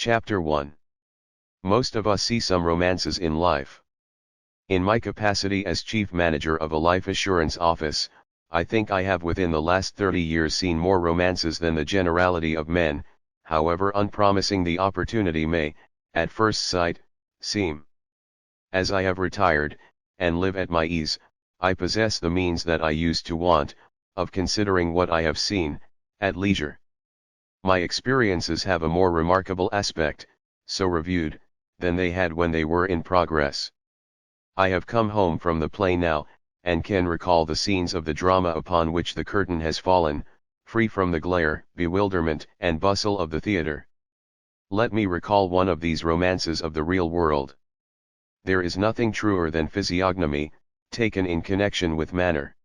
Chapter 1. Most of us see some romances in life. In my capacity as chief manager of a life assurance office, I think I have within the last 30 years seen more romances than the generality of men, however unpromising the opportunity may, at first sight, seem. As I have retired, and live at my ease, I possess the means that I used to want, of considering what I have seen, at leisure. My experiences have a more remarkable aspect, so reviewed, than they had when they were in progress. I have come home from the play now, and can recall the scenes of the drama upon which the curtain has fallen, free from the glare, bewilderment, and bustle of the theatre. Let me recall one of these romances of the real world. There is nothing truer than physiognomy, taken in connection with manner.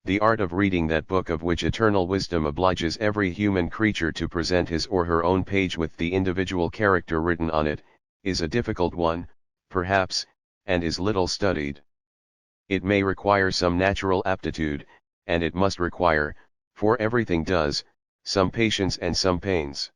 The art of reading that book of which eternal wisdom obliges every human creature to present his or her own page with the individual character written on it, is a difficult one, perhaps, and is little studied. It may require some natural aptitude, and it must require, for everything does, some patience and some pains.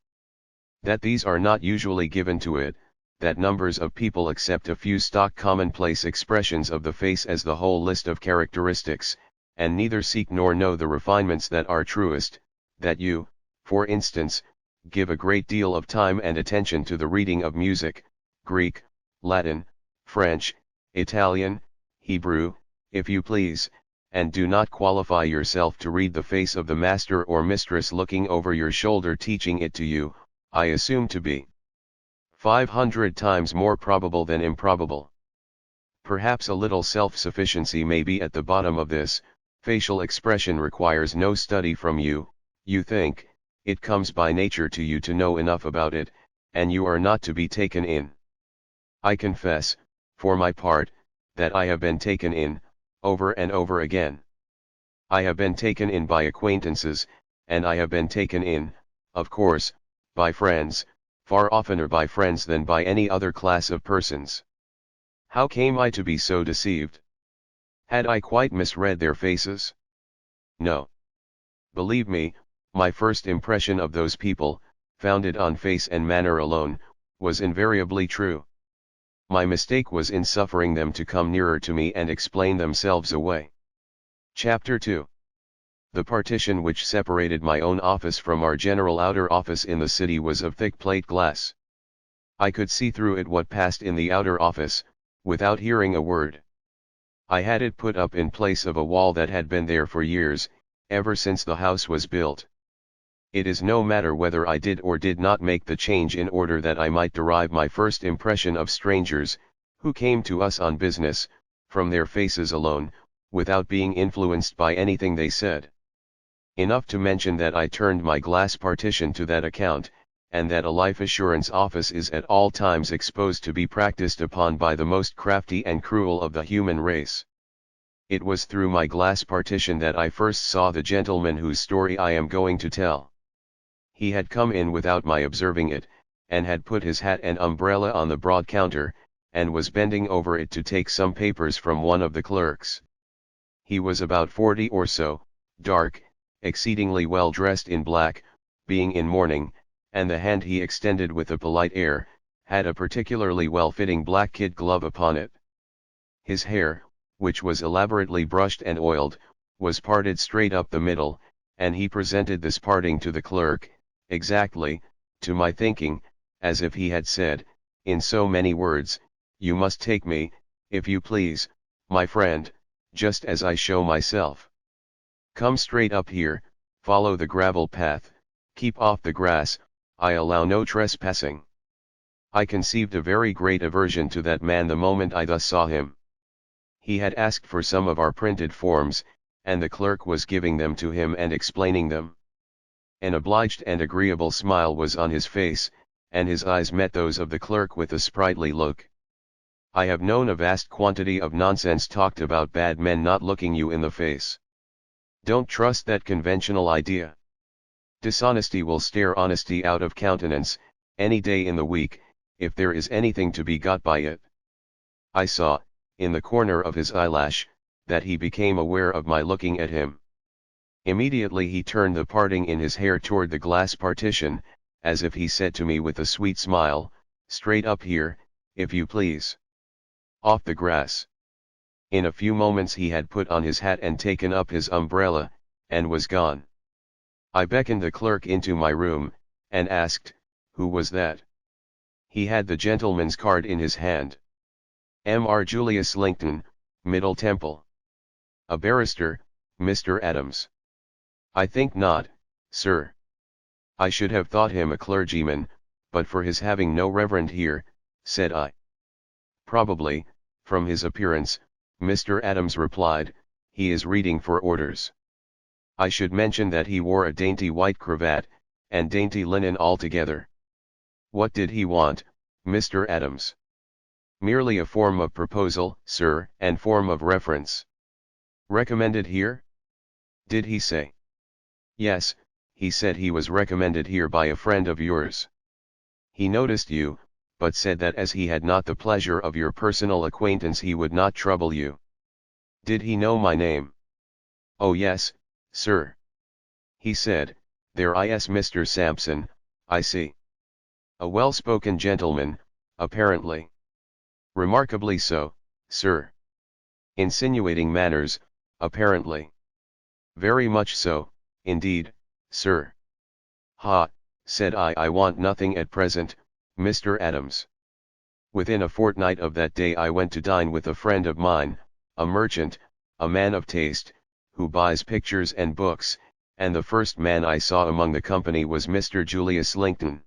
That these are not usually given to it, that numbers of people accept a few stock commonplace expressions of the face as the whole list of characteristics, and neither seek nor know the refinements that are truest, that you, for instance, give a great deal of time and attention to the reading of music, Greek, Latin, French, Italian, Hebrew, if you please, and do not qualify yourself to read the face of the master or mistress looking over your shoulder teaching it to you, I assume to be 500 times more probable than improbable. Perhaps a little self-sufficiency may be at the bottom of this. Facial expression requires no study from you, you think, it comes by nature to you to know enough about it, and you are not to be taken in. I confess, for my part, that I have been taken in, over and over again. I have been taken in by acquaintances, and I have been taken in, of course, by friends, far oftener by friends than by any other class of persons. How came I to be so deceived? Had I quite misread their faces? No. Believe me, my first impression of those people, founded on face and manner alone, was invariably true. My mistake was in suffering them to come nearer to me and explain themselves away. Chapter 2. The partition which separated my own office from our general outer office in the city was of thick plate glass. I could see through it what passed in the outer office, without hearing a word. I had it put up in place of a wall that had been there for years, ever since the house was built. It is no matter whether I did or did not make the change in order that I might derive my first impression of strangers, who came to us on business, from their faces alone, without being influenced by anything they said. Enough to mention that I turned my glass partition to that account, and that a life assurance office is at all times exposed to be practiced upon by the most crafty and cruel of the human race. It was through my glass partition that I first saw the gentleman whose story I am going to tell. He had come in without my observing it, and had put his hat and umbrella on the broad counter, and was bending over it to take some papers from one of the clerks. He was about 40 or so, dark, exceedingly well dressed in black, being in mourning, and the hand he extended with a polite air, had a particularly well-fitting black kid glove upon it. His hair, which was elaborately brushed and oiled, was parted straight up the middle, and he presented this parting to the clerk, exactly, to my thinking, as if he had said, in so many words, "You must take me, if you please, my friend, just as I show myself. Come straight up here, follow the gravel path, keep off the grass, I allow no trespassing." I conceived a very great aversion to that man the moment I thus saw him. He had asked for some of our printed forms, and the clerk was giving them to him and explaining them. An obliged and agreeable smile was on his face, and his eyes met those of the clerk with a sprightly look. I have known a vast quantity of nonsense talked about bad men not looking you in the face. Don't trust that conventional idea. Dishonesty will stare honesty out of countenance, any day in the week, if there is anything to be got by it. I saw, in the corner of his eyelash, that he became aware of my looking at him. Immediately he turned the parting in his hair toward the glass partition, as if he said to me with a sweet smile, "Straight up here, if you please." Off the grass. In a few moments he had put on his hat and taken up his umbrella, and was gone. I beckoned the clerk into my room, and asked, "Who was that?" He had the gentleman's card in his hand. Mr. Julius Silton, Middle Temple. A barrister, Mr. Adams. "I think not, sir. I should have thought him a clergyman, but for his having no reverend here," said I. "Probably, from his appearance," Mr. Adams replied, "he is reading for orders. I should mention that he wore a dainty white cravat, and dainty linen altogether." "What did he want, Mr. Adams?" "Merely a form of proposal, sir, and form of reference." "Recommended here?" "Did he say?" "Yes, he said he was recommended here by a friend of yours. He noticed you, but said that as he had not the pleasure of your personal acquaintance he would not trouble you." "Did he know my name?" "Oh yes, sir. He said, 'There is Mr. Sampson, I see.' A well-spoken gentleman, apparently." "Remarkably so, sir." "Insinuating manners, apparently." "Very much so, indeed, sir." "Ha," said I want nothing at present, Mr. Adams." Within a fortnight of that day I went to dine with a friend of mine, a merchant, a man of taste, who buys pictures and books, and the first man I saw among the company was Mr. Julius Silton.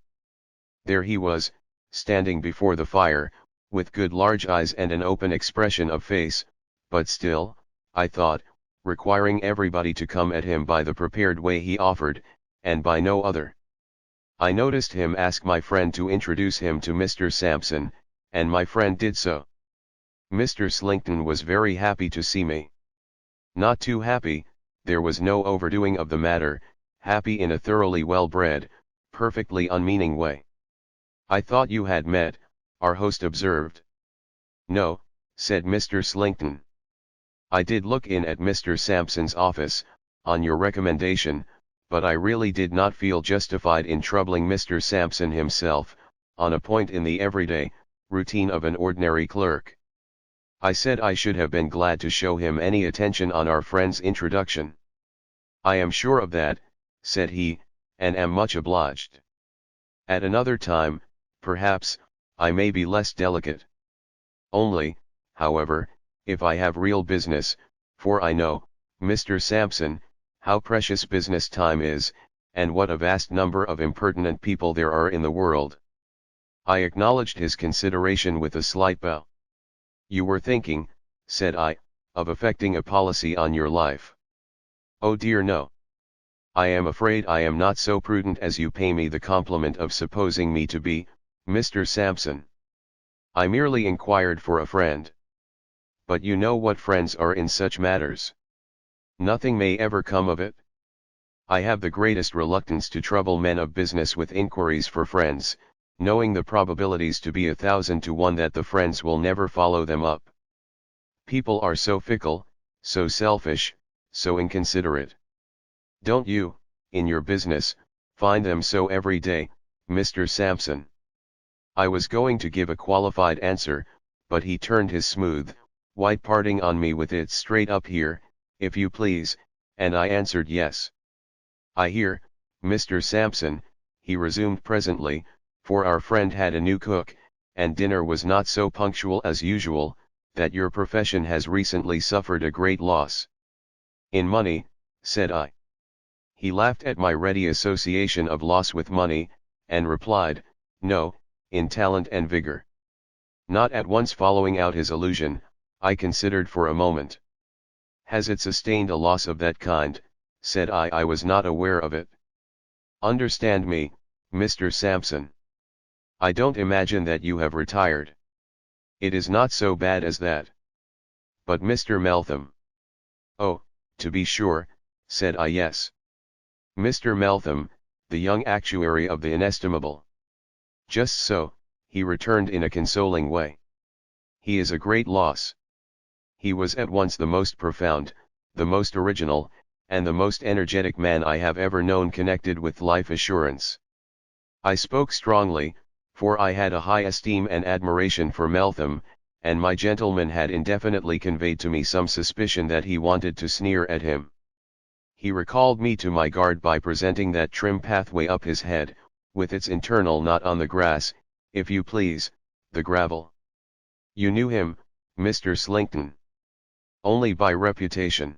There he was, standing before the fire, with good large eyes and an open expression of face, but still, I thought, requiring everybody to come at him by the prepared way he offered, and by no other. I noticed him ask my friend to introduce him to Mr. Sampson, and my friend did so. Mr. Silton was very happy to see me. Not too happy, there was no overdoing of the matter, happy in a thoroughly well-bred, perfectly unmeaning way. "I thought you had met," our host observed. "No," said Mr. Silton. "I did look in at Mr. Sampson's office, on your recommendation, but I really did not feel justified in troubling Mr. Sampson himself, on a point in the everyday, routine of an ordinary clerk. I said I should have been glad to show him any attention on our friend's introduction." "I am sure of that," said he, "and am much obliged. At another time, perhaps, I may be less delicate. Only, however, if I have real business, for I know, Mr. Sampson, how precious business time is, and what a vast number of impertinent people there are in the world." I acknowledged his consideration with a slight bow. "You were thinking," said I, "of effecting a policy on your life." "Oh dear no. I am afraid I am not so prudent as you pay me the compliment of supposing me to be, Mr. Sampson. I merely inquired for a friend. But you know what friends are in such matters. Nothing may ever come of it. I have the greatest reluctance to trouble men of business with inquiries for friends, knowing the probabilities to be 1,000 to 1 that the friends will never follow them up. People are so fickle, so selfish, so inconsiderate. Don't you, in your business, find them so every day, Mr. Sampson?" I was going to give a qualified answer, but he turned his smooth, white parting on me with its "straight up here, if you please," and I answered yes. "I hear, Mr. Sampson," he resumed presently, for our friend had a new cook, and dinner was not so punctual as usual, "that your profession has recently suffered a great loss." "In money," said I. He laughed at my ready association of loss with money, and replied, "No, in talent and vigor." Not at once following out his allusion, I considered for a moment. "Has it sustained a loss of that kind?" said I. "I was not aware of it." "Understand me, Mr. Sampson. I don't imagine that you have retired. It is not so bad as that." "But Mr. Meltham?" "Oh, to be sure," said I. "Yes. Mr. Meltham, the young actuary of the inestimable." "Just so," he returned in a consoling way. "He is a great loss. He was at once the most profound, the most original, and the most energetic man I have ever known connected with life assurance. I spoke strongly, for I had a high esteem and admiration for Meltham, and my gentleman had indefinitely conveyed to me some suspicion that he wanted to sneer at him. He recalled me to my guard by presenting that trim pathway up his head, with its internal not on the grass, if you please, the gravel. You knew him, Mr. Slinkton. Only by reputation.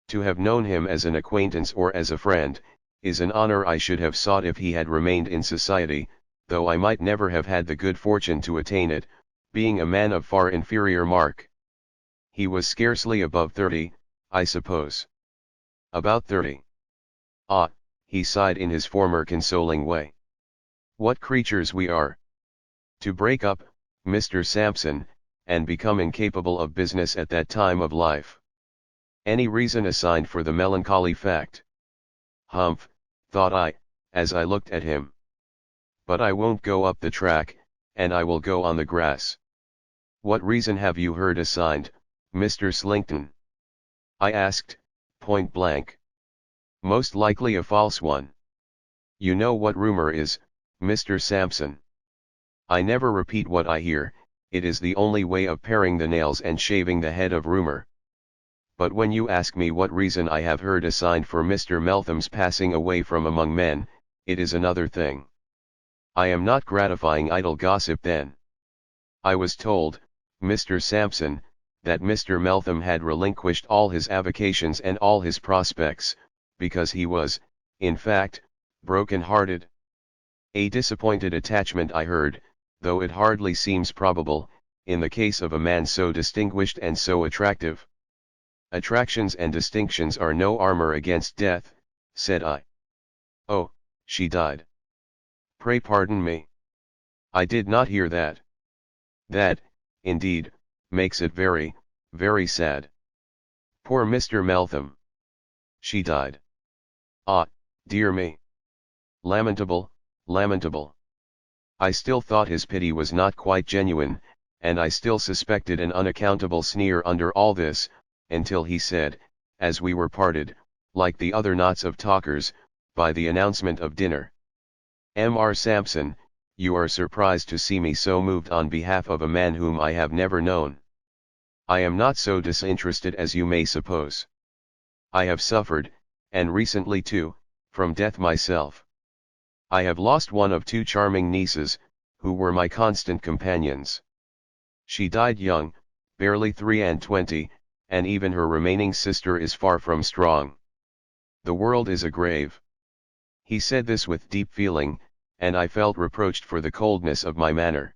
To have known him as an acquaintance or as a friend, is an honor I should have sought if he had remained in society, though I might never have had the good fortune to attain it, being a man of far inferior mark. He was scarcely above 30, I suppose. About 30. Ah, he sighed in his former consoling way. What creatures we are! To break up, Mr. Sampson, and become incapable of business at that time of life. Any reason assigned for the melancholy fact? Humph, thought I, as I looked at him. But I won't go up the track, and I will go on the grass. What reason have you heard assigned, Mr. Slinkton? I asked, point blank. Most likely a false one. You know what rumor is, Mr. Sampson. I never repeat what I hear, it is the only way of paring the nails and shaving the head of rumor. But when you ask me what reason I have heard assigned for Mr. Meltham's passing away from among men, it is another thing. I am not gratifying idle gossip then. I was told, Mr. Sampson, that Mr. Meltham had relinquished all his avocations and all his prospects, because he was, in fact, broken-hearted. A disappointed attachment, I heard, though it hardly seems probable, in the case of a man so distinguished and so attractive. Attractions and distinctions are no armor against death, said I. Oh, she died. Pray pardon me. I did not hear that. That, indeed, makes it very, very sad. Poor Mr. Meltham. She died. Ah, dear me. Lamentable, lamentable. I still thought his pity was not quite genuine, and I still suspected an unaccountable sneer under all this, until he said, as we were parted, like the other knots of talkers, by the announcement of dinner. M.R. Sampson, you are surprised to see me so moved on behalf of a man whom I have never known. I am not so disinterested as you may suppose. I have suffered, and recently too, from death myself. I have lost one of two charming nieces, who were my constant companions. She died young, barely 23, and even her remaining sister is far from strong. The world is a grave. He said this with deep feeling, and I felt reproached for the coldness of my manner.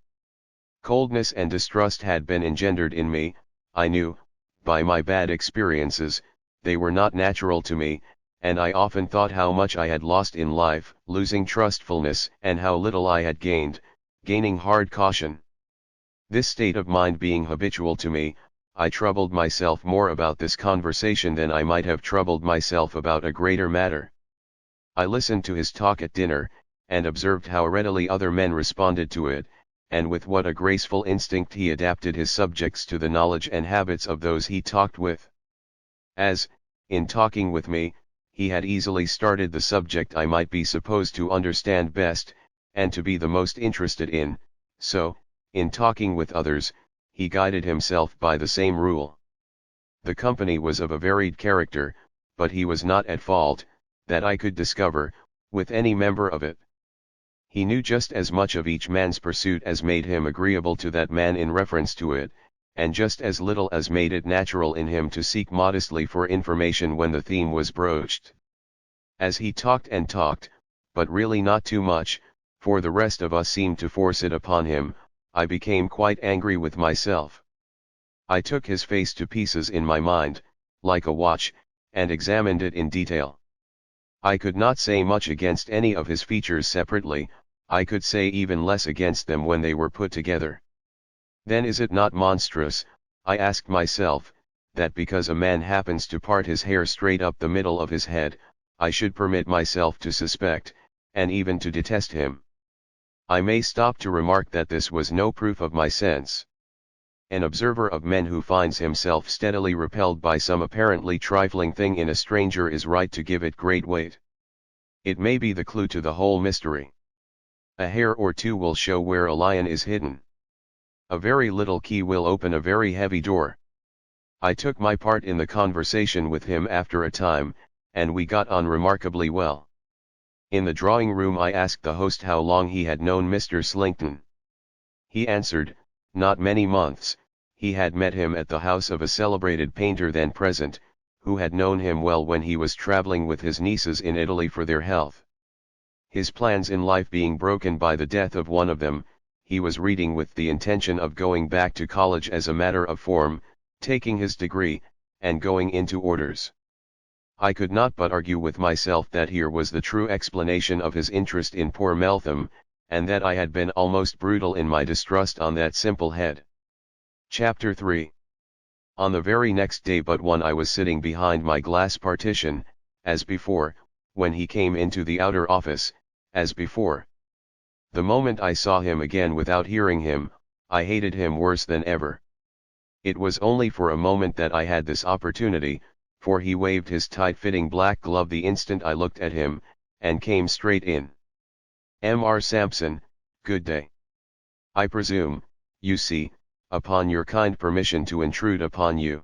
Coldness and distrust had been engendered in me, I knew, by my bad experiences. They were not natural to me, and I often thought how much I had lost in life, losing trustfulness, and how little I had gained, gaining hard caution. This state of mind being habitual to me, I troubled myself more about this conversation than I might have troubled myself about a greater matter. I listened to his talk at dinner, and observed how readily other men responded to it, and with what a graceful instinct he adapted his subjects to the knowledge and habits of those he talked with. As, in talking with me, he had easily started the subject I might be supposed to understand best, and to be the most interested in, so, in talking with others, he guided himself by the same rule. The company was of a varied character, but he was not at fault, that I could discover, with any member of it. He knew just as much of each man's pursuit as made him agreeable to that man in reference to it, and just as little as made it natural in him to seek modestly for information when the theme was broached. As he talked and talked, but really not too much, for the rest of us seemed to force it upon him, I became quite angry with myself. I took his face to pieces in my mind, like a watch, and examined it in detail. I could not say much against any of his features separately, I could say even less against them when they were put together. Then is it not monstrous, I asked myself, that because a man happens to part his hair straight up the middle of his head, I should permit myself to suspect, and even to detest him? I may stop to remark that this was no proof of my sense. An observer of men who finds himself steadily repelled by some apparently trifling thing in a stranger is right to give it great weight. It may be the clue to the whole mystery. A hair or two will show where a lion is hidden. A very little key will open a very heavy door. I took my part in the conversation with him after a time, and we got on remarkably well. In the drawing room I asked the host how long he had known Mr. Silton. He answered, not many months. He had met him at the house of a celebrated painter then present, who had known him well when he was traveling with his nieces in Italy for their health. His plans in life being broken by the death of one of them, he was reading with the intention of going back to college as a matter of form, taking his degree, and going into orders. I could not but argue with myself that here was the true explanation of his interest in poor Meltham, and that I had been almost brutal in my distrust on that simple head. Chapter 3. On the very next day but one I was sitting behind my glass partition, as before, when he came into the outer office, as before. The moment I saw him again without hearing him, I hated him worse than ever. It was only for a moment that I had this opportunity, for he waved his tight-fitting black glove the instant I looked at him, and came straight in. Mr. Sampson, good day. I presume, you see, upon your kind permission to intrude upon you.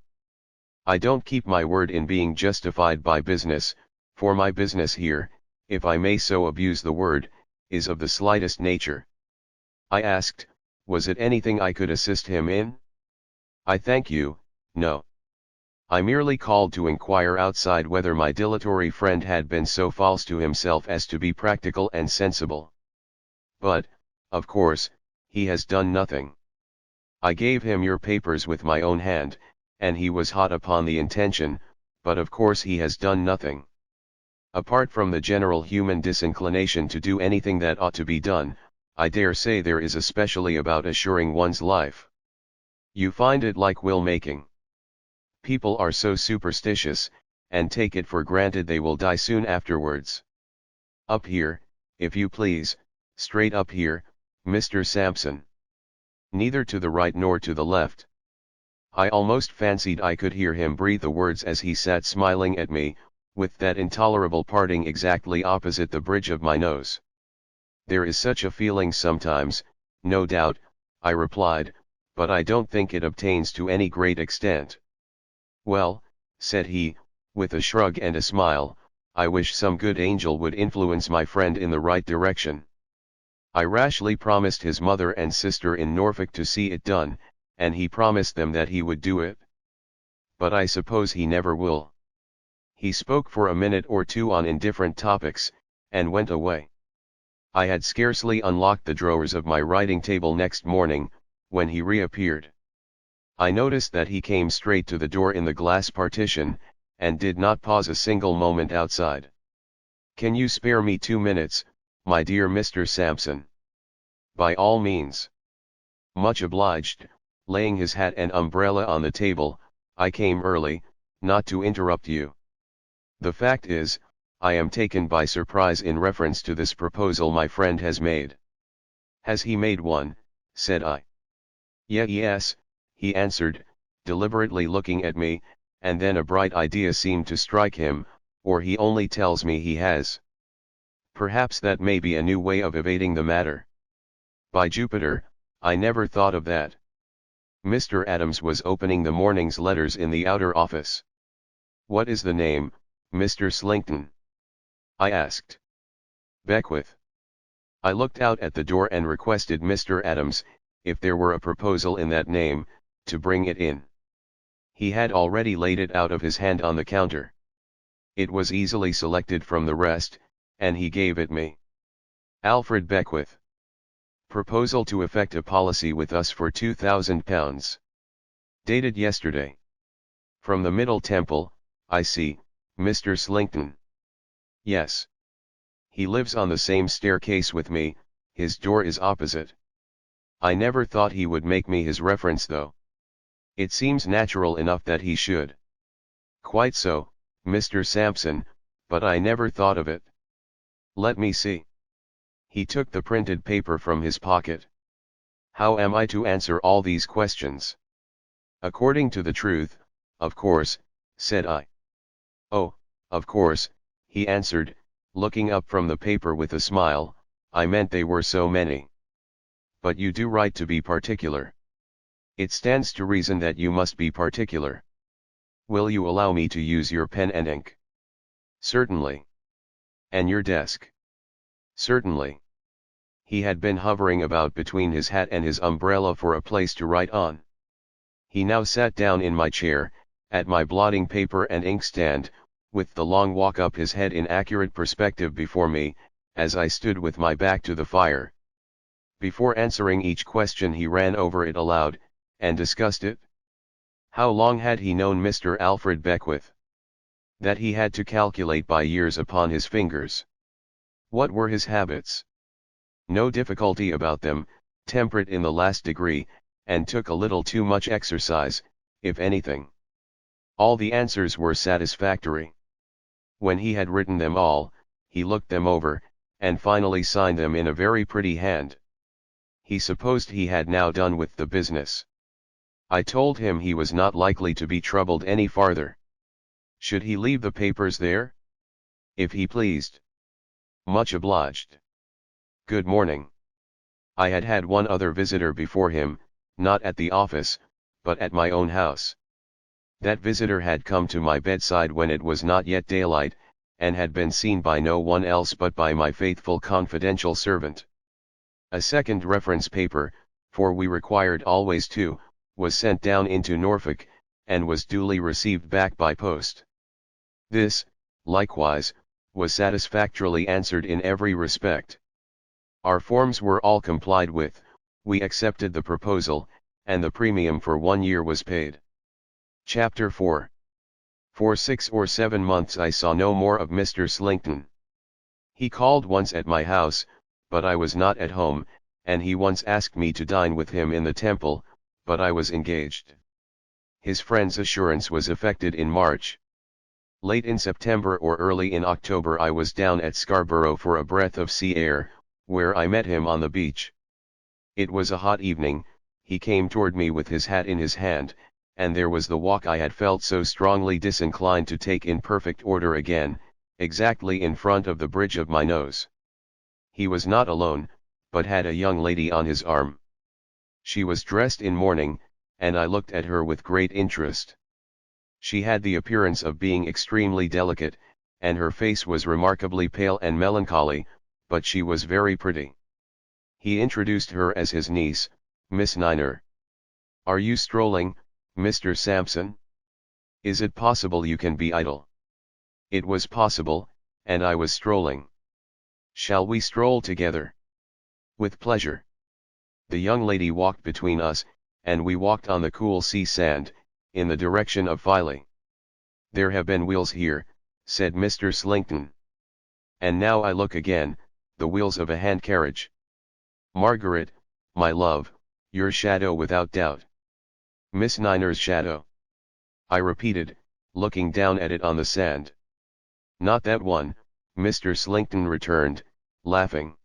I don't keep my word in being justified by business, for my business here, if I may so abuse the word, is of the slightest nature. I asked, was it anything I could assist him in? I thank you, no. I merely called to inquire outside whether my dilatory friend had been so false to himself as to be practical and sensible. But, of course, he has done nothing. I gave him your papers with my own hand, and he was hot upon the intention, but of course he has done nothing. Apart from the general human disinclination to do anything that ought to be done, I dare say there is especially about assuring one's life. You find it like will-making. People are so superstitious, and take it for granted they will die soon afterwards. Up here, if you please, straight up here, Mr. Sampson. Neither to the right nor to the left. I almost fancied I could hear him breathe the words as he sat smiling at me, with that intolerable parting exactly opposite the bridge of my nose. There is such a feeling sometimes, no doubt, I replied, but I don't think it obtains to any great extent. Well, said he, with a shrug and a smile, I wish some good angel would influence my friend in the right direction. I rashly promised his mother and sister in Norfolk to see it done, and he promised them that he would do it. But I suppose he never will. He spoke for a minute or two on indifferent topics, and went away. I had scarcely unlocked the drawers of my writing table next morning, when he reappeared. I noticed that he came straight to the door in the glass partition, and did not pause a single moment outside. Can you spare me 2 minutes, my dear Mr. Sampson? By all means. Much obliged. Laying his hat and umbrella on the table, I came early, not to interrupt you. The fact is, I am taken by surprise in reference to this proposal my friend has made. Has he made one? Said I. Yes, he answered, deliberately looking at me, and then a bright idea seemed to strike him, or he only tells me he has. Perhaps that may be a new way of evading the matter. By Jupiter, I never thought of that. Mr. Adams was opening the morning's letters in the outer office. What is the name, Mr. Silton? I asked. Beckwith. I looked out at the door and requested Mr. Adams, if there were a proposal in that name, to bring it in. He had already laid it out of his hand on the counter. It was easily selected from the rest, and he gave it me. Alfred Beckwith. Proposal to effect a policy with us for £2,000. Dated yesterday. From the Middle Temple, I see, Mr. Silton. Yes. He lives on the same staircase with me, his door is opposite. I never thought he would make me his reference though. It seems natural enough that he should. Quite so, Mr. Sampson, but I never thought of it. Let me see. He took the printed paper from his pocket. How am I to answer all these questions? According to the truth, of course, said I. Oh, of course, he answered, looking up from the paper with a smile, I meant they were so many. But you do right to be particular. It stands to reason that you must be particular. Will you allow me to use your pen and ink? Certainly. And your desk? Certainly. He had been hovering about between his hat and his umbrella for a place to write on. He now sat down in my chair, at my blotting paper and inkstand, with the long walk up his head in accurate perspective before me, as I stood with my back to the fire. Before answering each question he ran over it aloud, and discussed it. How long had he known Mr. Alfred Beckwith? That he had to calculate by years upon his fingers. What were his habits? No difficulty about them, temperate in the last degree, and took a little too much exercise, if anything. All the answers were satisfactory. When he had written them all, he looked them over, and finally signed them in a very pretty hand. He supposed he had now done with the business. I told him he was not likely to be troubled any farther. Should he leave the papers there? If he pleased. Much obliged. Good morning. I had had one other visitor before him, not at the office, but at my own house. That visitor had come to my bedside when it was not yet daylight, and had been seen by no one else but by my faithful confidential servant. A second reference paper, for we required always two, was sent down into Norfolk, and was duly received back by post. This, likewise, was satisfactorily answered in every respect. Our forms were all complied with, we accepted the proposal, and the premium for 1 year was paid. Chapter 4. For 6 or 7 months I saw no more of Mr. Silton. He called once at my house, but I was not at home, and he once asked me to dine with him in the Temple, but I was engaged. His friend's assurance was effected in March. Late in September or early in October I was down at Scarborough for a breath of sea air, where I met him on the beach. It was a hot evening, he came toward me with his hat in his hand, and there was the walk I had felt so strongly disinclined to take in perfect order again, exactly in front of the bridge of my nose. He was not alone, but had a young lady on his arm. She was dressed in mourning, and I looked at her with great interest. She had the appearance of being extremely delicate, and her face was remarkably pale and melancholy, but she was very pretty. He introduced her as his niece, Miss Niner. "Are you strolling, Mr. Sampson? Is it possible you can be idle?" It was possible, and I was strolling. "Shall we stroll together?" "With pleasure." The young lady walked between us, and we walked on the cool sea sand, in the direction of Filey. "There have been wheels here," said Mr. Silton. "And now I look again, the wheels of a hand carriage. Margaret, my love, your shadow without doubt." "Miss Niner's shadow?" I repeated, looking down at it on the sand. "Not that one," Mr. Silton returned, laughing.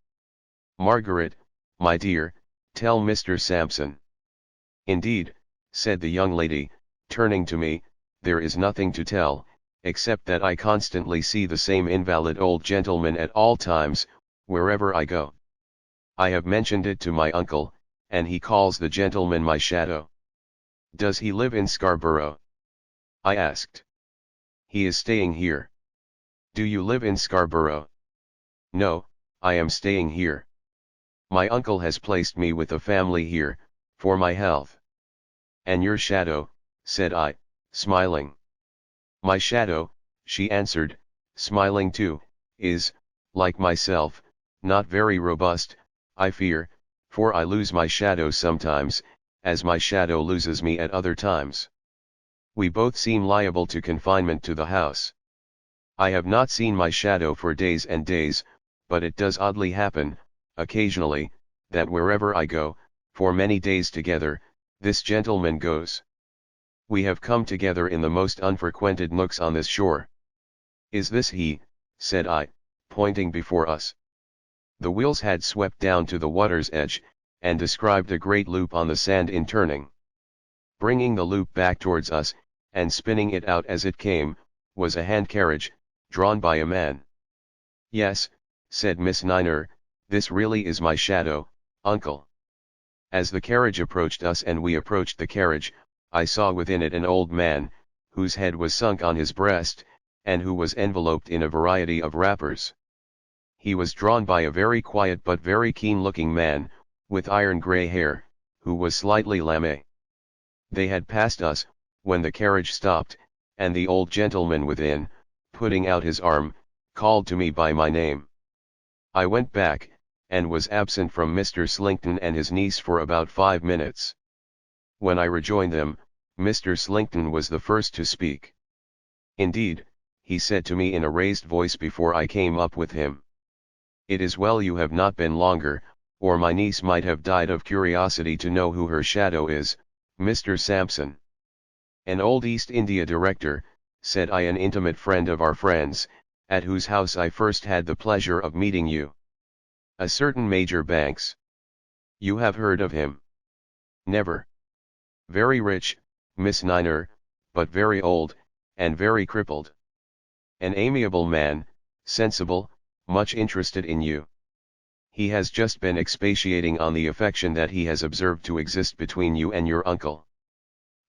"Margaret, my dear, tell Mr. Sampson." "Indeed," said the young lady, turning to me, "there is nothing to tell, except that I constantly see the same invalid old gentleman at all times, wherever I go. I have mentioned it to my uncle, and he calls the gentleman my shadow." "Does he live in Scarborough?" I asked. "He is staying here." "Do you live in Scarborough?" "No, I am staying here. My uncle has placed me with a family here, for my health." "And your shadow," said I, smiling. "My shadow," she answered, smiling too, "is, like myself, not very robust, I fear, for I lose my shadow sometimes, as my shadow loses me at other times. We both seem liable to confinement to the house. I have not seen my shadow for days and days, but it does oddly happen, occasionally, that wherever I go, for many days together, this gentleman goes. We have come together in the most unfrequented nooks on this shore." "Is this he?" said I, pointing before us. The wheels had swept down to the water's edge, and described a great loop on the sand in turning. Bringing the loop back towards us, and spinning it out as it came, was a hand carriage, drawn by a man. "Yes," said Miss Niner, This really is my shadow, uncle. As the carriage approached us and we approached the carriage, I saw within it an old man, whose head was sunk on his breast, and who was enveloped in a variety of wrappers. He was drawn by a very quiet but very keen-looking man, with iron-grey hair, who was slightly lame. They had passed us, when the carriage stopped, and the old gentleman within, putting out his arm, called to me by my name. I went back, and was absent from Mr. Slinkton and his niece for about 5 minutes. When I rejoined them, Mr. Slinkton was the first to speak. Indeed, he said to me in a raised voice before I came up with him, "It is well you have not been longer, or my niece might have died of curiosity to know who her shadow is, Mr. Sampson." "An old East India director," said I, "an intimate friend of our friends, at whose house I first had the pleasure of meeting you. A certain Major Banks. You have heard of him?" "Never." "Very rich, Miss Niner, but very old, and very crippled. An amiable man, sensible, much interested in you. He has just been expatiating on the affection that he has observed to exist between you and your uncle."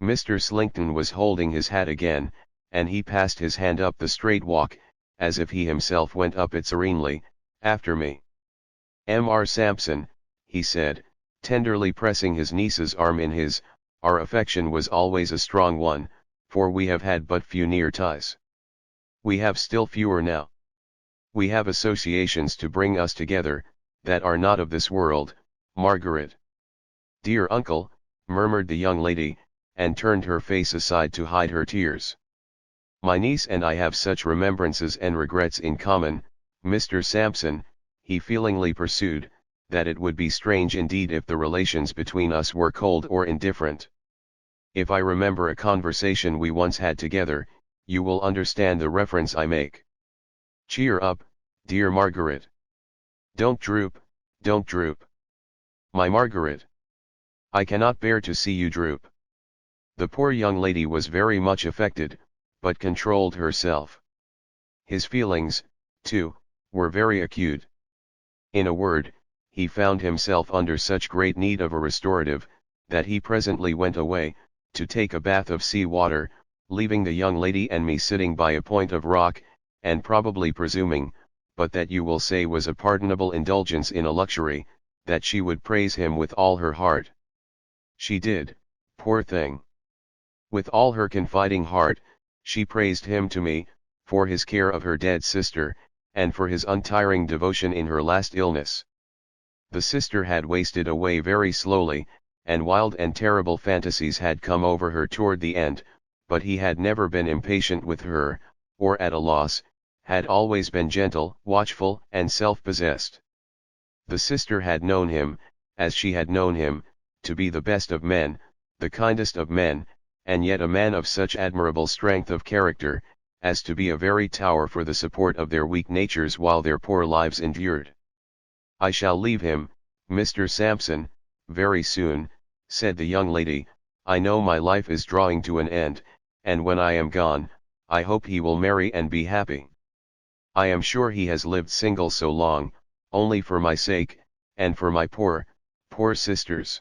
Mr. Slinkton was holding his hat again, and he passed his hand up the straight walk, as if he himself went up it serenely, after me. "Mr. Sampson," he said, tenderly pressing his niece's arm in his, "our affection was always a strong one, for we have had but few near ties. We have still fewer now. We have associations to bring us together, that are not of this world, Margaret." "Dear uncle," murmured the young lady, and turned her face aside to hide her tears. "My niece and I have such remembrances and regrets in common, Mr. Sampson," he feelingly pursued, "that it would be strange indeed if the relations between us were cold or indifferent. If I remember a conversation we once had together, you will understand the reference I make. Cheer up, dear Margaret. Don't droop, don't droop. My Margaret. I cannot bear to see you droop." The poor young lady was very much affected, but controlled herself. His feelings, too, were very acute. In a word, he found himself under such great need of a restorative, that he presently went away, to take a bath of sea water, leaving the young lady and me sitting by a point of rock, and probably presuming, but that you will say was a pardonable indulgence in a luxury, that she would praise him with all her heart. She did, poor thing. With all her confiding heart, she praised him to me, for his care of her dead sister, and for his untiring devotion in her last illness. The sister had wasted away very slowly, and wild and terrible fantasies had come over her toward the end, but he had never been impatient with her, or at a loss, had always been gentle, watchful, and self-possessed. The sister had known him, as she had known him, to be the best of men, the kindest of men, and yet a man of such admirable strength of character, as to be a very tower for the support of their weak natures while their poor lives endured. "I shall leave him, Mr. Sampson, very soon," said the young lady. "I know my life is drawing to an end, and when I am gone, I hope he will marry and be happy. I am sure he has lived single so long, only for my sake, and for my poor, poor sisters."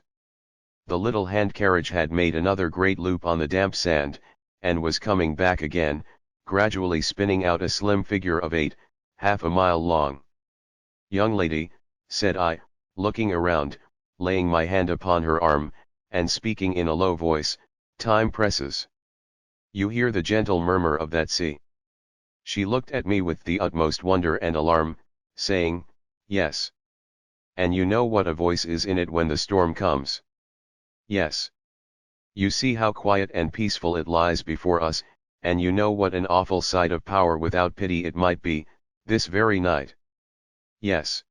The little hand carriage had made another great loop on the damp sand, and was coming back again, gradually spinning out a slim figure of 8, half a mile long. "Young lady," said I, looking around, laying my hand upon her arm, and speaking in a low voice, "time presses. You hear the gentle murmur of that sea?" She looked at me with the utmost wonder and alarm, saying, "Yes." "And you know what a voice is in it when the storm comes?" "Yes." "You see how quiet and peaceful it lies before us, and you know what an awful sight of power without pity it might be, this very night?" "Yes."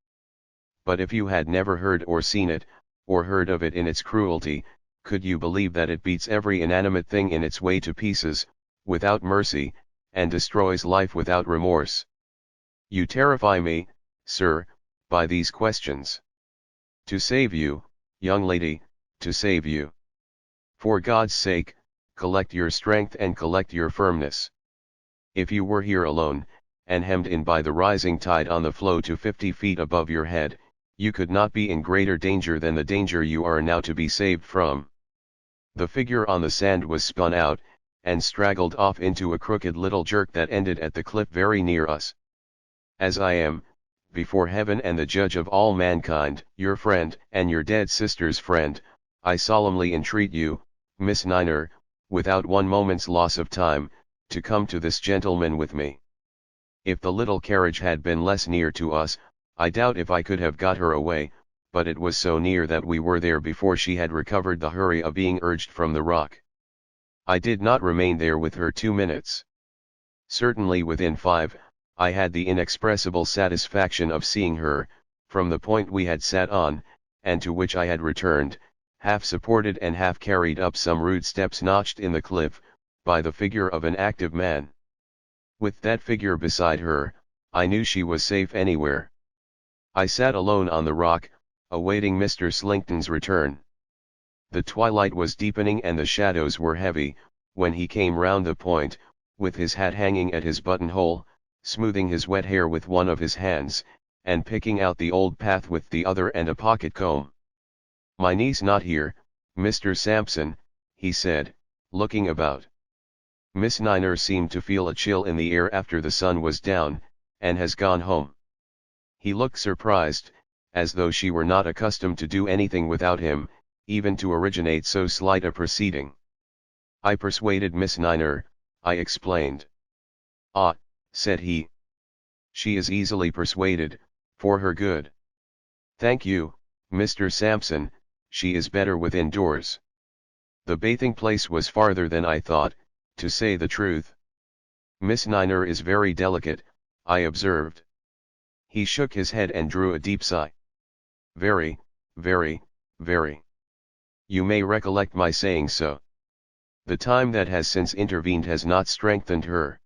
"But if you had never heard or seen it, or heard of it in its cruelty, could you believe that it beats every inanimate thing in its way to pieces, without mercy, and destroys life without remorse? You terrify me, sir, by these questions. To save you, young lady, to save you. For God's sake, collect your strength and collect your firmness. If you were here alone, and hemmed in by the rising tide on the floe to 50 feet above your head, You could not be in greater danger than the danger you are now to be saved from. The figure on the sand was spun out, and straggled off into a crooked little jerk that ended at the cliff very near us. As I am, before heaven and the judge of all mankind, your friend, and your dead sister's friend, I solemnly entreat you, Miss Niner, without one moment's loss of time, to come to this gentleman with me. If the little carriage had been less near to us, I doubt if I could have got her away, but it was so near that we were there before she had recovered the hurry of being urged from the rock. I did not remain there with her 2 minutes. Certainly within 5, I had the inexpressible satisfaction of seeing her, from the point we had sat on, and to which I had returned, half supported and half carried up some rude steps notched in the cliff, by the figure of an active man. With that figure beside her, I knew she was safe anywhere. I sat alone on the rock, awaiting Mr. Slinkton's return. The twilight was deepening and the shadows were heavy, when he came round the point, with his hat hanging at his buttonhole, smoothing his wet hair with one of his hands, and picking out the old path with the other and a pocket comb. "My niece not here, Mr. Sampson," he said, looking about. Miss Niner seemed to feel a chill in the air after the sun was down, and has gone home. He looked surprised, as though she were not accustomed to do anything without him, even to originate so slight a proceeding. "I persuaded Miss Niner," I explained. "Ah," said he. "She is easily persuaded, for her good. Thank you, Mr. Sampson, she is better within doors. The bathing place was farther than I thought, to say the truth. Miss Niner is very delicate," I observed. He shook his head and drew a deep sigh. "Very, very, very. You may recollect my saying so. The time that has since intervened has not strengthened her.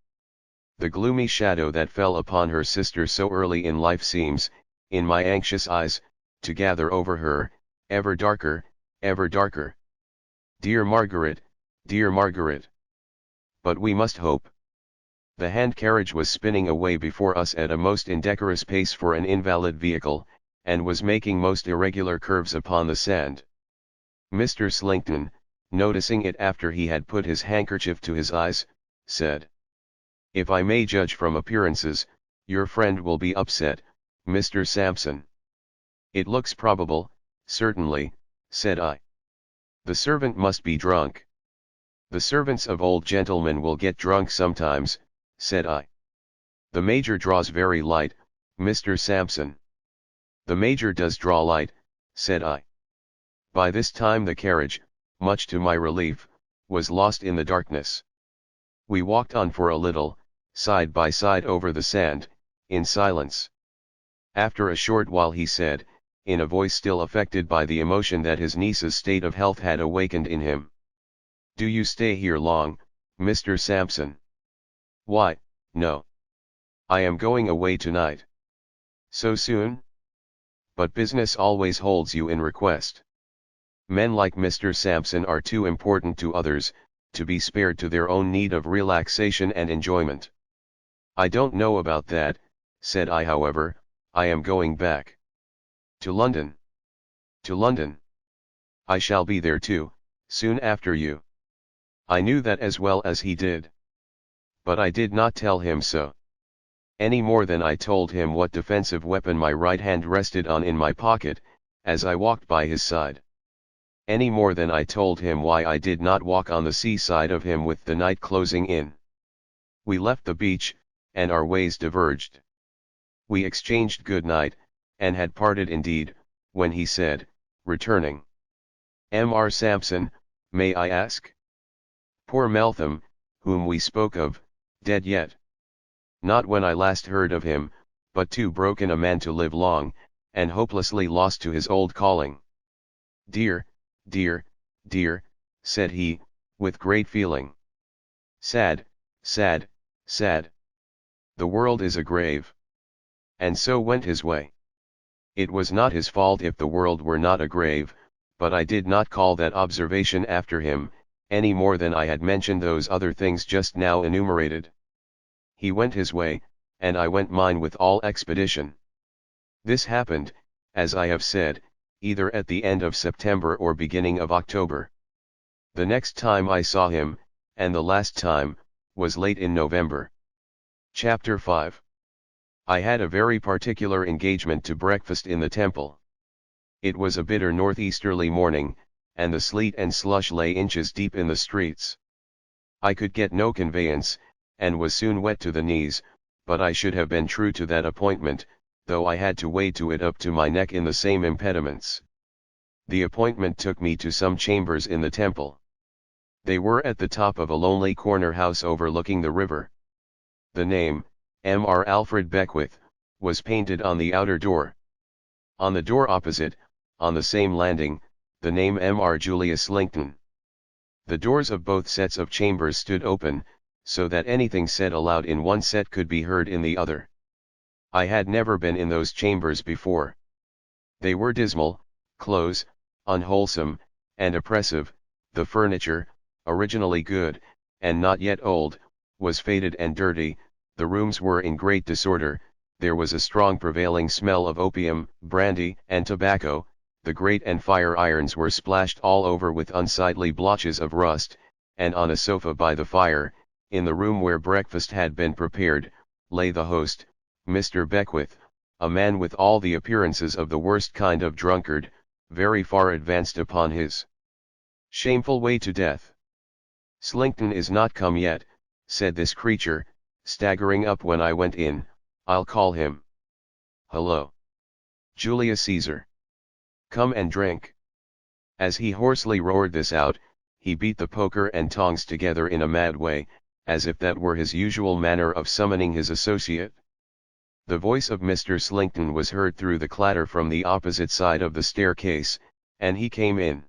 The gloomy shadow that fell upon her sister so early in life seems, in my anxious eyes, to gather over her, ever darker, ever darker. Dear Margaret, dear Margaret. But we must hope." The hand carriage was spinning away before us at a most indecorous pace for an invalid vehicle, and was making most irregular curves upon the sand. Mr. Slinkton, noticing it after he had put his handkerchief to his eyes, said, "If I may judge from appearances, your friend will be upset, Mr. Sampson." "It looks probable, certainly," said I. "The servant must be drunk." "The servants of old gentlemen will get drunk sometimes," said I. "The Major draws very light, Mr. Sampson." "The Major does draw light," said I. By this time the carriage, much to my relief, was lost in the darkness. We walked on for a little, side by side over the sand, in silence. After a short while he said, in a voice still affected by the emotion that his niece's state of health had awakened in him, "Do you stay here long, Mr. Sampson?" "Why, no. I am going away tonight." "So soon? But business always holds you in request. Men like Mr. Sampson are too important to others, to be spared to their own need of relaxation and enjoyment." "I don't know about that," said I. "However, I am going back." "To London?" "To London. I shall be there too, soon after you." I knew that as well as he did. But I did not tell him so. Any more than I told him what defensive weapon my right hand rested on in my pocket, as I walked by his side. Any more than I told him why I did not walk on the seaside of him with the night closing in. We left the beach, and our ways diverged. We exchanged good night, and had parted indeed, when he said, returning, "M.R. Sampson, may I ask?" "Poor Meltham, whom we spoke of, dead yet?" "Not when I last heard of him, but too broken a man to live long, and hopelessly lost to his old calling." "Dear, dear, dear," said he, with great feeling. "Sad, sad, sad. The world is a grave." And so went his way. It was not his fault if the world were not a grave, but I did not call that observation after him, any more than I had mentioned those other things just now enumerated. He went his way, and I went mine with all expedition. This happened, as I have said, either at the end of September or beginning of October. The next time I saw him, and the last time, was late in November. Chapter 5. I had a very particular engagement to breakfast in the temple. It was a bitter northeasterly morning, and the sleet and slush lay inches deep in the streets. I could get no conveyance, and was soon wet to the knees, but I should have been true to that appointment, though I had to wade to it up to my neck in the same impediments. The appointment took me to some chambers in the temple. They were at the top of a lonely corner house overlooking the river. The name, Mr. Alfred Beckwith, was painted on the outer door. On the door opposite, on the same landing, the name Mr. Julius Silton. The doors of both sets of chambers stood open, so that anything said aloud in one set could be heard in the other. I had never been in those chambers before. They were dismal, close, unwholesome, and oppressive. The furniture, originally good, and not yet old, was faded and dirty. The rooms were in great disorder. There was a strong prevailing smell of opium, brandy, and tobacco. The grate and fire irons were splashed all over with unsightly blotches of rust, and on a sofa by the fire, in the room where breakfast had been prepared, lay the host, Mr. Beckwith, a man with all the appearances of the worst kind of drunkard, very far advanced upon his shameful way to death. "Silton is not come yet," said this creature, staggering up when I went in. "I'll call him. Hello, Julius Caesar. Come and drink." As he hoarsely roared this out, he beat the poker and tongs together in a mad way, as if that were his usual manner of summoning his associate. The voice of Mr. Silton was heard through the clatter from the opposite side of the staircase, and he came in.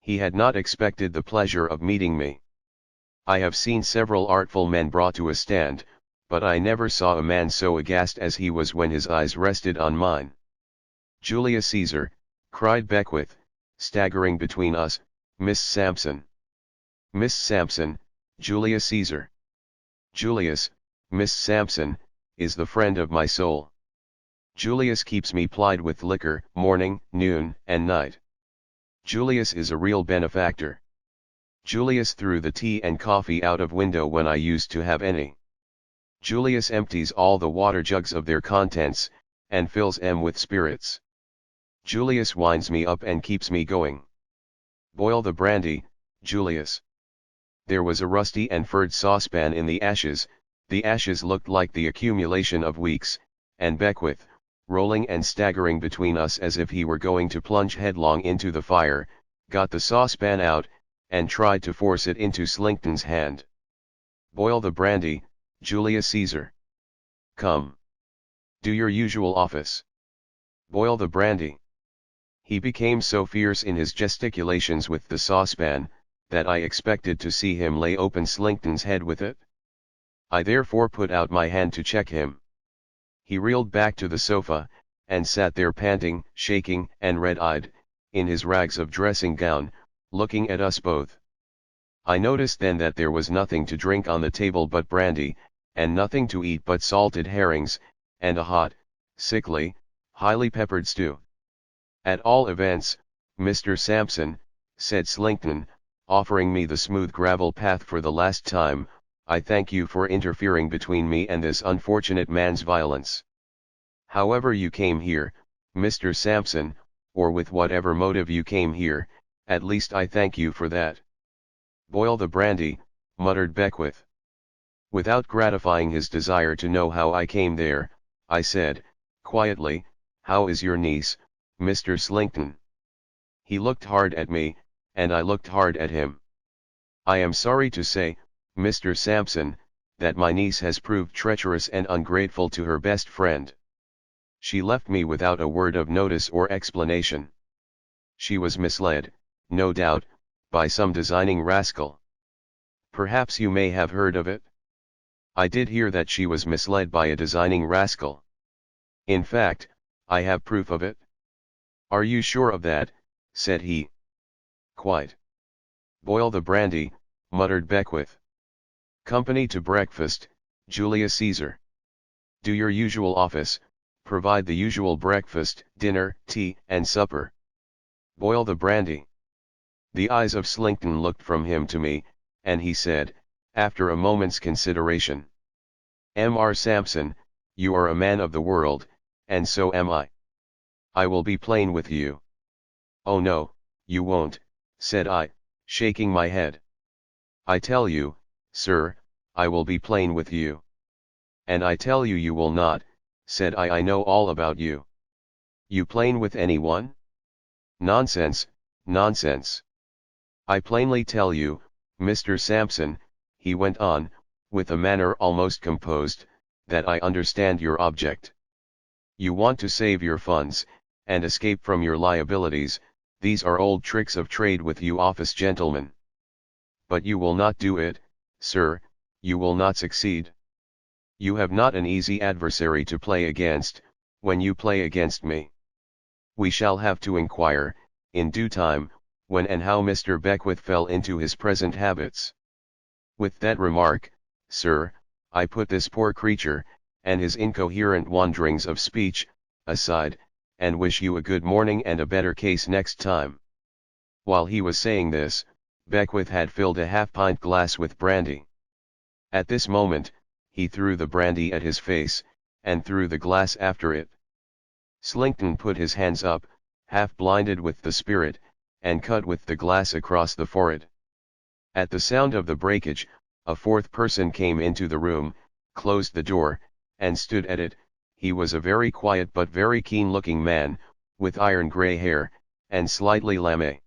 He had not expected the pleasure of meeting me. I have seen several artful men brought to a stand, but I never saw a man so aghast as he was when his eyes rested on mine. "Julius Caesar," cried Beckwith, staggering between us, "Miss Sampson." "Miss Sampson, Julius Caesar." "Julius, Miss Sampson, is the friend of my soul. Julius keeps me plied with liquor, morning, noon, and night. Julius is a real benefactor. Julius threw the tea and coffee out of window when I used to have any. Julius empties all the water jugs of their contents, and fills 'em with spirits. Julius winds me up and keeps me going. Boil the brandy, Julius." There was a rusty and furred saucepan in the ashes looked like the accumulation of weeks, and Beckwith, rolling and staggering between us as if he were going to plunge headlong into the fire, got the saucepan out, and tried to force it into Silton's hand. "Boil the brandy, Julius Caesar. Come. Do your usual office. Boil the brandy." He became so fierce in his gesticulations with the saucepan, that I expected to see him lay open Silton's head with it. I therefore put out my hand to check him. He reeled back to the sofa, and sat there panting, shaking, and red-eyed, in his rags of dressing gown, looking at us both. I noticed then that there was nothing to drink on the table but brandy, and nothing to eat but salted herrings, and a hot, sickly, highly peppered stew. "At all events, Mr. Sampson," said Silton, offering me the smooth gravel path for the last time, "I thank you for interfering between me and this unfortunate man's violence. However you came here, Mr. Sampson, or with whatever motive you came here, at least I thank you for that." "Boil the brandy," muttered Beckwith. Without gratifying his desire to know how I came there, I said, quietly, "How is your niece, Mr. Silton?" He looked hard at me, and I looked hard at him. "I am sorry to say, Mr. Sampson, that my niece has proved treacherous and ungrateful to her best friend. She left me without a word of notice or explanation. She was misled, no doubt, by some designing rascal. Perhaps you may have heard of it?" "I did hear that she was misled by a designing rascal. In fact, I have proof of it." "Are you sure of that?" said he. "Quite." "Boil the brandy," muttered Beckwith. "Company to breakfast, Julius Caesar. Do your usual office, Provide the usual breakfast, dinner, tea, and supper. Boil the brandy. The eyes of Slinkton looked from him to me, and he said, after a moment's consideration, "Mr. Sampson, you are a man of the world, and so am I. I will be plain with you." "Oh no, you won't," said I, shaking my head. "I tell you, sir, I will be plain with you." "And I tell you you will not," said I know all about you." "You plain with anyone?" "Nonsense, nonsense. I plainly tell you, Mr. Sampson," he went on, with a manner almost composed, "that I understand your object. You want to save your funds, and escape from your liabilities. These are old tricks of trade with you office gentlemen. But you will not do it, sir, you will not succeed. You have not an easy adversary to play against, when you play against me. We shall have to inquire, in due time, when and how Mr. Beckwith fell into his present habits. With that remark, sir, I put this poor creature, and his incoherent wanderings of speech, aside, and wish you a good morning and a better case next time." While he was saying this, Beckwith had filled a half-pint glass with brandy. At this moment, he threw the brandy at his face, and threw the glass after it. Slinkton put his hands up, half blinded with the spirit, and cut with the glass across the forehead. At the sound of the breakage, a fourth person came into the room, closed the door, and stood at it. He was a very quiet but very keen-looking man, with iron grey hair, and slightly lame.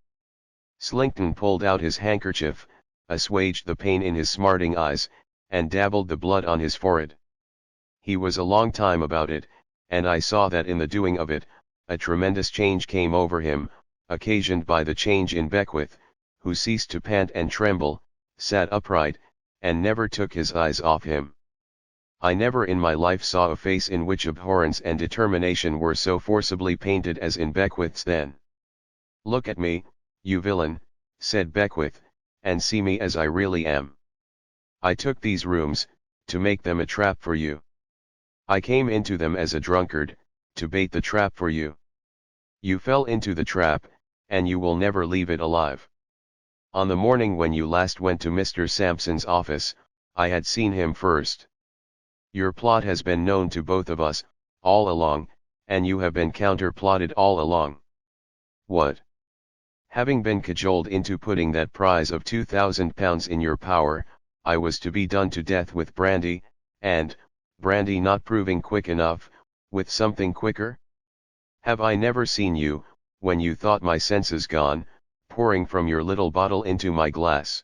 Slinkton pulled out his handkerchief, assuaged the pain in his smarting eyes, and dabbled the blood on his forehead. He was a long time about it, and I saw that in the doing of it, a tremendous change came over him, occasioned by the change in Beckwith, who ceased to pant and tremble, sat upright, and never took his eyes off him. I never in my life saw a face in which abhorrence and determination were so forcibly painted as in Beckwith's then. "Look at me, you villain," said Beckwith, "and see me as I really am. I took these rooms, to make them a trap for you. I came into them as a drunkard, to bait the trap for you. You fell into the trap, and you will never leave it alive. On the morning when you last went to Mr. Sampson's office, I had seen him first. Your plot has been known to both of us, all along, and you have been counter-plotted all along. What? Having been cajoled into putting that prize of £2,000 in your power, I was to be done to death with brandy, and, brandy not proving quick enough, with something quicker? Have I never seen you, when you thought my senses gone, pouring from your little bottle into my glass?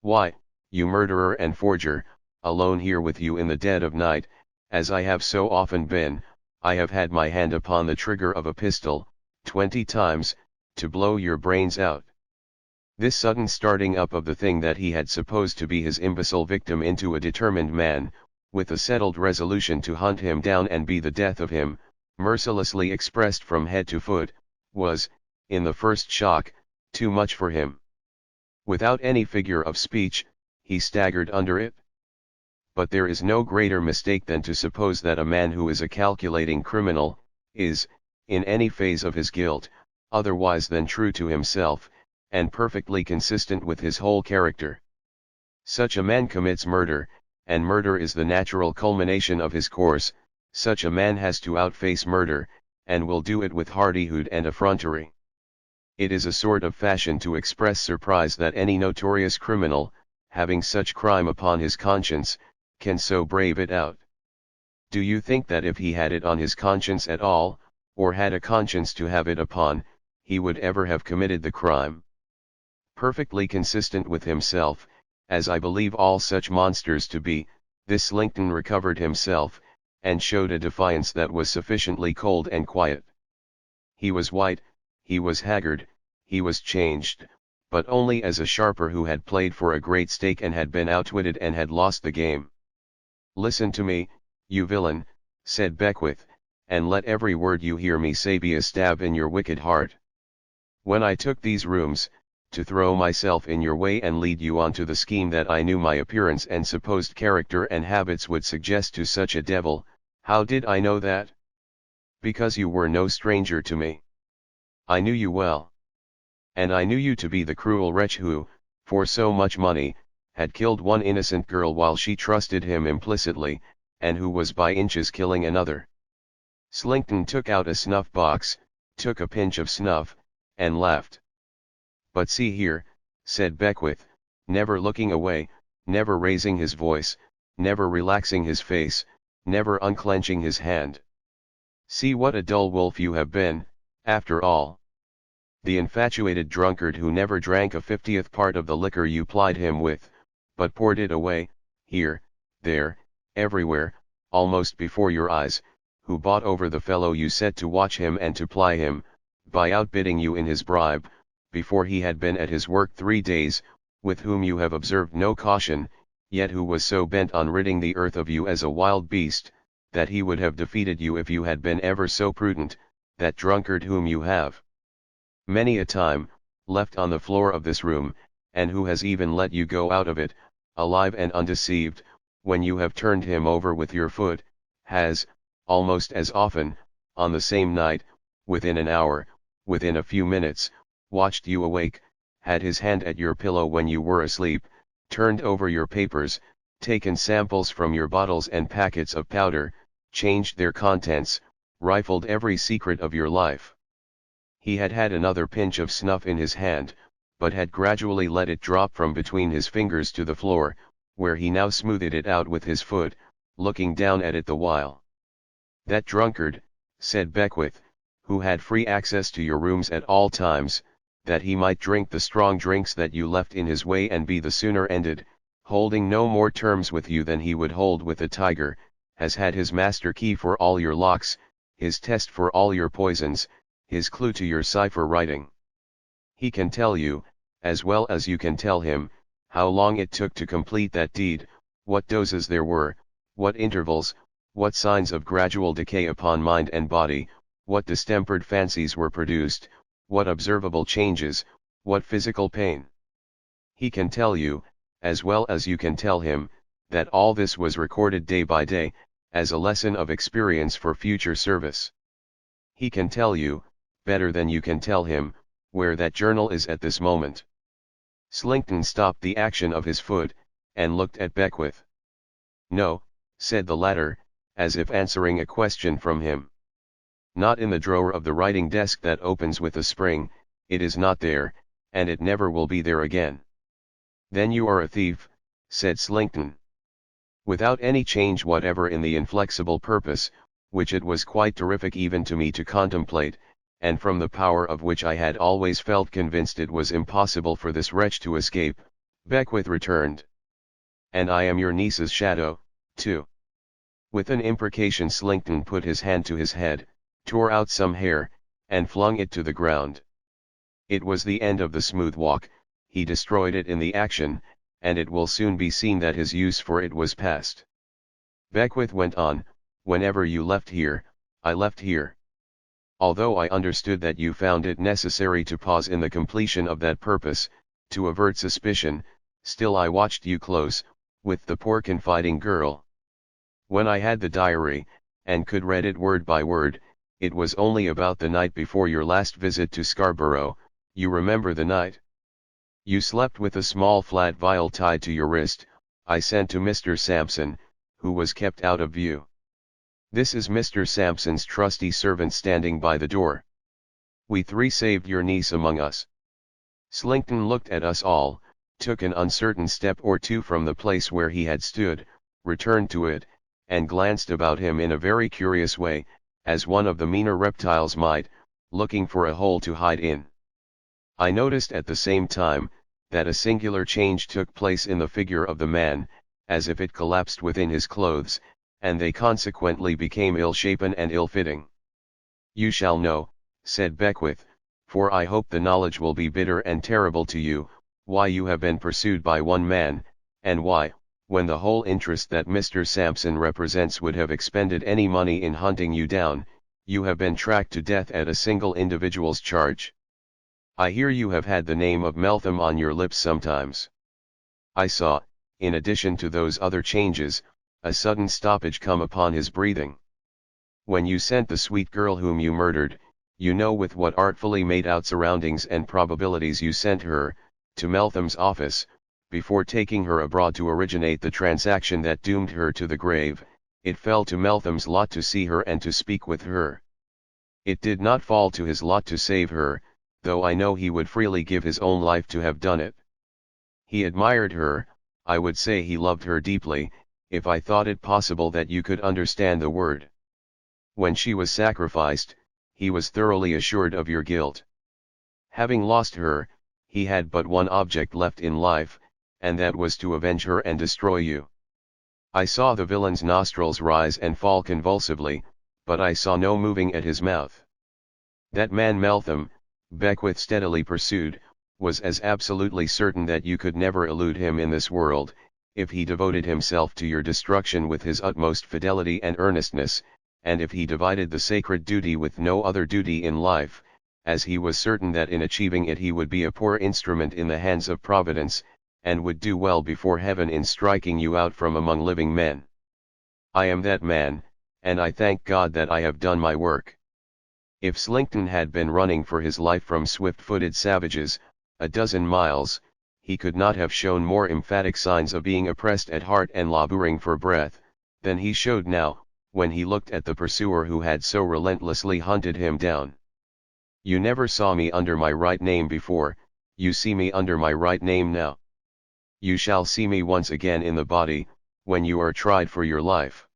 Why, you murderer and forger, alone here with you in the dead of night, as I have so often been, I have had my hand upon the trigger of a pistol, 20 times, to blow your brains out." This sudden starting up of the thing that he had supposed to be his imbecile victim into a determined man, with a settled resolution to hunt him down and be the death of him, mercilessly expressed from head to foot, was, in the first shock, too much for him. Without any figure of speech, he staggered under it. But there is no greater mistake than to suppose that a man who is a calculating criminal, is, in any phase of his guilt, otherwise than true to himself, and perfectly consistent with his whole character. Such a man commits murder, and murder is the natural culmination of his course. Such a man has to outface murder, and will do it with hardihood and effrontery. It is a sort of fashion to express surprise that any notorious criminal, having such crime upon his conscience, can so brave it out. Do you think that if he had it on his conscience at all, or had a conscience to have it upon, he would ever have committed the crime? Perfectly consistent with himself, as I believe all such monsters to be, this Slinkton recovered himself, and showed a defiance that was sufficiently cold and quiet. He was white, he was haggard, he was changed, but only as a sharper who had played for a great stake and had been outwitted and had lost the game. "Listen to me, you villain," said Beckwith, "and let every word you hear me say be a stab in your wicked heart. When I took these rooms, to throw myself in your way and lead you on to the scheme that I knew my appearance and supposed character and habits would suggest to such a devil, how did I know that? Because you were no stranger to me. I knew you well. And I knew you to be the cruel wretch who, for so much money, had killed one innocent girl while she trusted him implicitly, and who was by inches killing another. Slinkton took out a snuff box, took a pinch of snuff, and left. But see here, said Beckwith, never looking away, never raising his voice, never relaxing his face, never unclenching his hand. See what a dull wolf you have been, after all. The infatuated drunkard who never drank a 50th part of the liquor you plied him with, but poured it away, here, there, everywhere, almost before your eyes, who bought over the fellow you set to watch him and to ply him, by outbidding you in his bribe, before he had been at his work 3 days, with whom you have observed no caution, yet who was so bent on ridding the earth of you as a wild beast, that he would have defeated you if you had been ever so prudent, that drunkard whom you have many a time left on the floor of this room, and who has even let you go out of it, alive and undeceived, when you have turned him over with your foot, has, almost as often, on the same night, within an hour, within a few minutes, watched you awake, had his hand at your pillow when you were asleep, turned over your papers, taken samples from your bottles and packets of powder, changed their contents, rifled every secret of your life. He had had another pinch of snuff in his hand, but had gradually let it drop from between his fingers to the floor, where he now smoothed it out with his foot, looking down at it the while. That drunkard, said Beckwith, who had free access to your rooms at all times, that he might drink the strong drinks that you left in his way and be the sooner ended, holding no more terms with you than he would hold with a tiger, has had his master key for all your locks, his test for all your poisons, his clue to your cipher writing. He can tell you, as well as you can tell him, how long it took to complete that deed, what doses there were, what intervals, what signs of gradual decay upon mind and body, what distempered fancies were produced, what observable changes, what physical pain. He can tell you, as well as you can tell him, that all this was recorded day by day, as a lesson of experience for future service. He can tell you, better than you can tell him, where that journal is at this moment. Slinkton stopped the action of his foot, and looked at Beckwith. No, said the latter, as if answering a question from him. Not in the drawer of the writing desk that opens with a spring, it is not there, and it never will be there again. Then you are a thief, said Slinkton. Without any change whatever in the inflexible purpose, which it was quite terrific even to me to contemplate, and from the power of which I had always felt convinced it was impossible for this wretch to escape, Beckwith returned. And I am your niece's shadow, too. With an imprecation Slinkton put his hand to his head, tore out some hair, and flung it to the ground. It was the end of the smooth walk, he destroyed it in the action, and it will soon be seen that his use for it was past. Beckwith went on, whenever you left here, I left here. Although I understood that you found it necessary to pause in the completion of that purpose, to avert suspicion, still I watched you close, with the poor confiding girl. When I had the diary, and could read it word by word, it was only about the night before your last visit to Scarborough, you remember the night? You slept with a small flat vial tied to your wrist, I sent to Mr. Sampson, who was kept out of view. This is Mr. Sampson's trusty servant standing by the door. We 3 saved your niece among us. Slinkton looked at us all, took an uncertain step or two from the place where he had stood, returned to it, and glanced about him in a very curious way, as one of the meaner reptiles might, looking for a hole to hide in. I noticed at the same time, that a singular change took place in the figure of the man, as if it collapsed within his clothes, and they consequently became ill-shapen and ill-fitting. You shall know, said Beckwith, for I hope the knowledge will be bitter and terrible to you, why you have been pursued by one man, and why, when the whole interest that Mr. Sampson represents would have expended any money in hunting you down, you have been tracked to death at a single individual's charge. I hear you have had the name of Meltham on your lips sometimes. I saw, in addition to those other changes, a sudden stoppage come upon his breathing. When you sent the sweet girl whom you murdered, you know with what artfully made out surroundings and probabilities you sent her, to Meltham's office, before taking her abroad to originate the transaction that doomed her to the grave. It fell to Meltham's lot to see her and to speak with her. It did not fall to his lot to save her, though I know he would freely give his own life to have done it. He admired her, I would say he loved her deeply, if I thought it possible that you could understand the word. When she was sacrificed, he was thoroughly assured of your guilt. Having lost her, he had but one object left in life, and that was to avenge her and destroy you. I saw the villain's nostrils rise and fall convulsively, but I saw no moving at his mouth. That man Meltham, Beckwith steadily pursued, was as absolutely certain that you could never elude him in this world, if he devoted himself to your destruction with his utmost fidelity and earnestness, and if he divided the sacred duty with no other duty in life, as he was certain that in achieving it he would be a poor instrument in the hands of Providence, and would do well before heaven in striking you out from among living men. I am that man, and I thank God that I have done my work. If Slinkton had been running for his life from swift-footed savages, a dozen miles, he could not have shown more emphatic signs of being oppressed at heart and laboring for breath, than he showed now, when he looked at the pursuer who had so relentlessly hunted him down. You never saw me under my right name before, you see me under my right name now. You shall see me once again in the body, when you are tried for your life.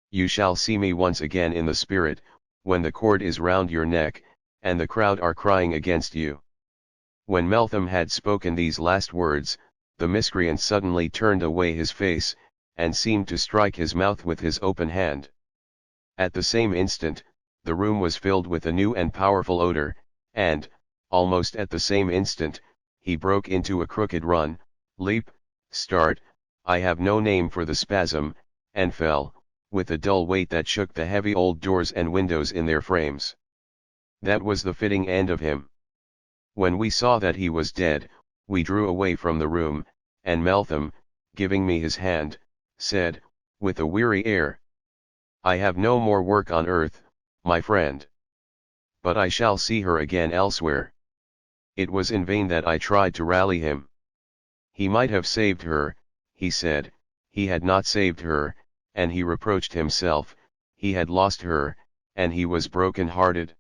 You shall see me once again in the spirit, when the cord is round your neck, and the crowd are crying against you. When Meltham had spoken these last words, the miscreant suddenly turned away his face, and seemed to strike his mouth with his open hand. At the same instant, the room was filled with a new and powerful odor, and, almost at the same instant, he broke into a crooked run, leap, start, I have no name for the spasm, and fell, with a dull weight that shook the heavy old doors and windows in their frames. That was the fitting end of him. When we saw that he was dead, we drew away from the room, and Meltham, giving me his hand, said, with a weary air, I have no more work on earth, my friend. But I shall see her again elsewhere. It was in vain that I tried to rally him. He might have saved her, he said, he had not saved her, and he reproached himself, he had lost her, and he was broken-hearted.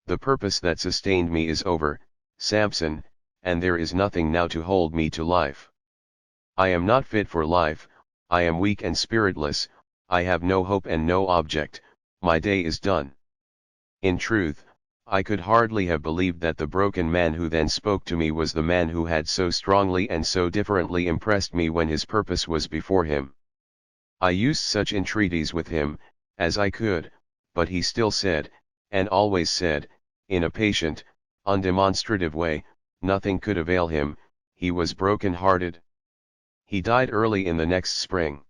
The purpose that sustained me is over, Sampson, and there is nothing now to hold me to life. I am not fit for life, I am weak and spiritless, I have no hope and no object, my day is done. In truth, I could hardly have believed that the broken man who then spoke to me was the man who had so strongly and so differently impressed me when his purpose was before him. I used such entreaties with him, as I could, but he still said, and always said, in a patient, undemonstrative way, nothing could avail him, he was broken-hearted. He died early in the next spring.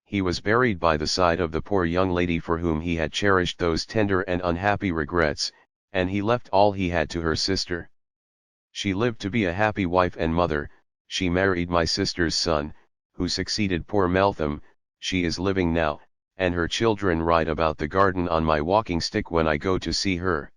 He was buried by the side of the poor young lady for whom he had cherished those tender and unhappy regrets, and he left all he had to her sister. She lived to be a happy wife and mother, she married my sister's son, who succeeded poor Meltham, she is living now, and her children ride about the garden on my walking stick when I go to see her.